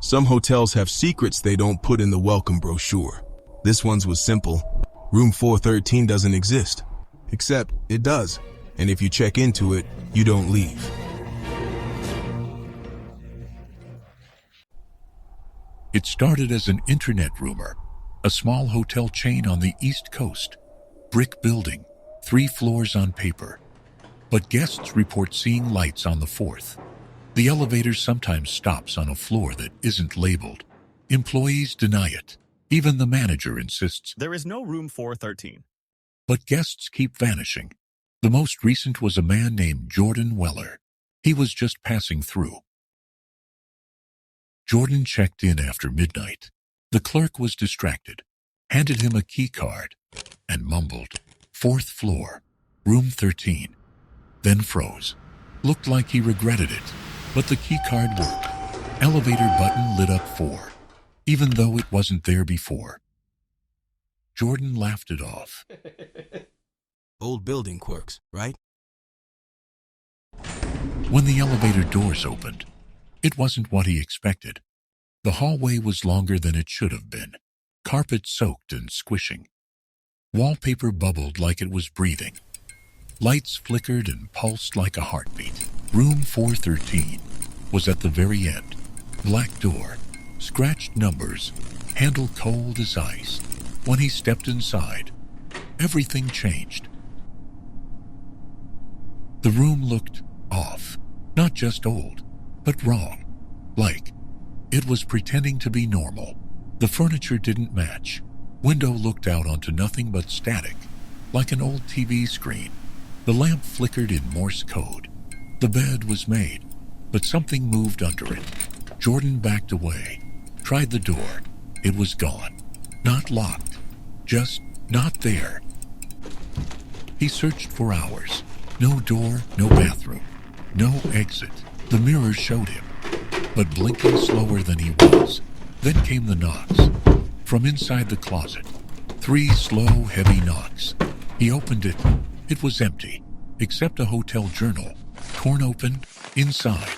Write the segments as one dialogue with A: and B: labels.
A: Some hotels have secrets they don't put in the welcome brochure. This one's was simple. Room 413 doesn't exist. Except it does. And if you check into it, you don't leave.
B: It started as an internet rumor. A small hotel chain on the East Coast. Brick building, 3 floors on paper. But guests report seeing lights on the 4th. The elevator sometimes stops on a floor that isn't labeled. Employees deny it. Even the manager insists
C: there is no room 413.
B: But guests keep vanishing. The most recent was a man named Jordan Weller. He was just passing through. Jordan checked in after midnight. The clerk was distracted, handed him a key card, and mumbled, 4th floor, room 13. Then froze. Looked like he regretted it, but the key card worked. Elevator button lit up 4, even though it wasn't there before. Jordan laughed it off.
A: Old building quirks, right?
B: When the elevator doors opened, it wasn't what he expected. The hallway was longer than it should have been, carpet soaked and squishing. Wallpaper bubbled like it was breathing. Lights flickered and pulsed like a heartbeat. Room 413 was at the very end. Black door, scratched numbers, handle cold as ice. When he stepped inside, everything changed. The room looked off, not just old, but wrong. Like it was pretending to be normal. The furniture didn't match. Window looked out onto nothing but static, like an old TV screen. The lamp flickered in Morse code. The bed was made, but something moved under it. Jordan backed away, tried the door. It was gone. Not locked, just not there. He searched for hours. No door, no bathroom, no exit. The mirror showed him, but blinking slower than he was. Then came the knocks. From inside the closet. 3 slow, heavy knocks. He opened it. It was empty, except a hotel journal, torn open, inside.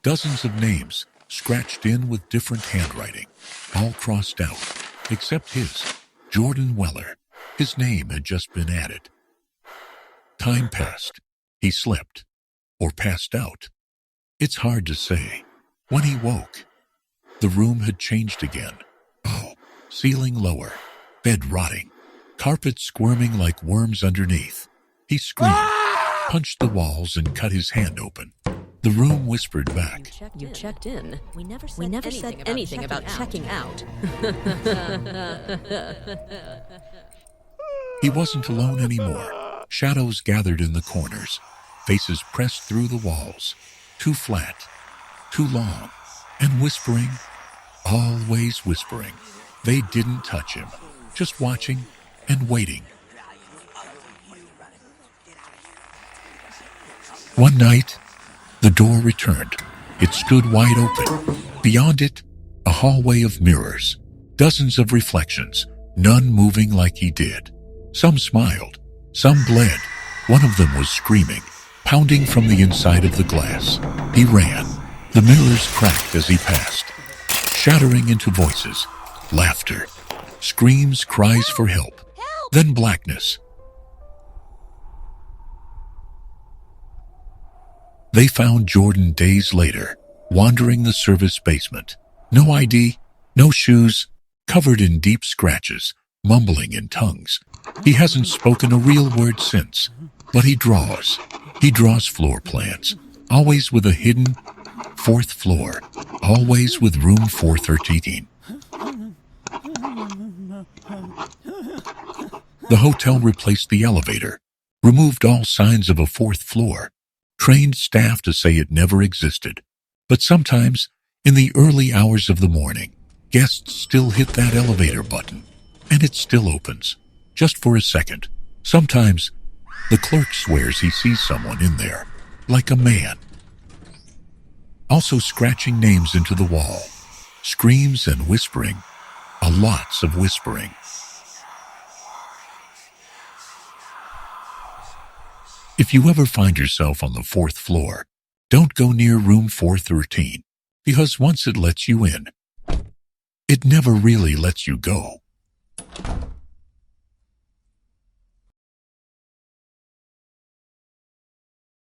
B: Dozens of names, scratched in with different handwriting, all crossed out, except his, Jordan Weller. His name had just been added. Time passed. He slept, or passed out. It's hard to say. When he woke, the room had changed again. Oh, ceiling lower, bed rotting, carpet squirming like worms underneath. He screamed, punched the walls, and cut his hand open. The room whispered back.
D: You checked in. We never said anything about checking out.
B: He wasn't alone anymore. Shadows gathered in the corners. Faces pressed through the walls. Too flat, too long, and whispering, always whispering. They didn't touch him, just watching and waiting. One night, the door returned. It stood wide open. Beyond it, a hallway of mirrors. Dozens of reflections, none moving like he did. Some smiled, some bled. One of them was screaming, pounding from the inside of the glass. He ran. The mirrors cracked as he passed, shattering into voices, laughter, screams, cries for help. Then blackness. They found Jordan days later, wandering the service basement. No ID, no shoes, covered in deep scratches, mumbling in tongues. He hasn't spoken a real word since, but he draws. He draws floor plans, always with a hidden 4th floor, always with room 413. The hotel replaced the elevator, removed all signs of a 4th floor, trained staff to say it never existed. But sometimes, in the early hours of the morning, guests still hit that elevator button, and it still opens, just for a second. Sometimes, the clerk swears he sees someone in there, like a man. Also scratching names into the wall, screams and whispering, lots of whispering. If you ever find yourself on the 4th floor, don't go near room 413, because once it lets you in, It never really lets you go.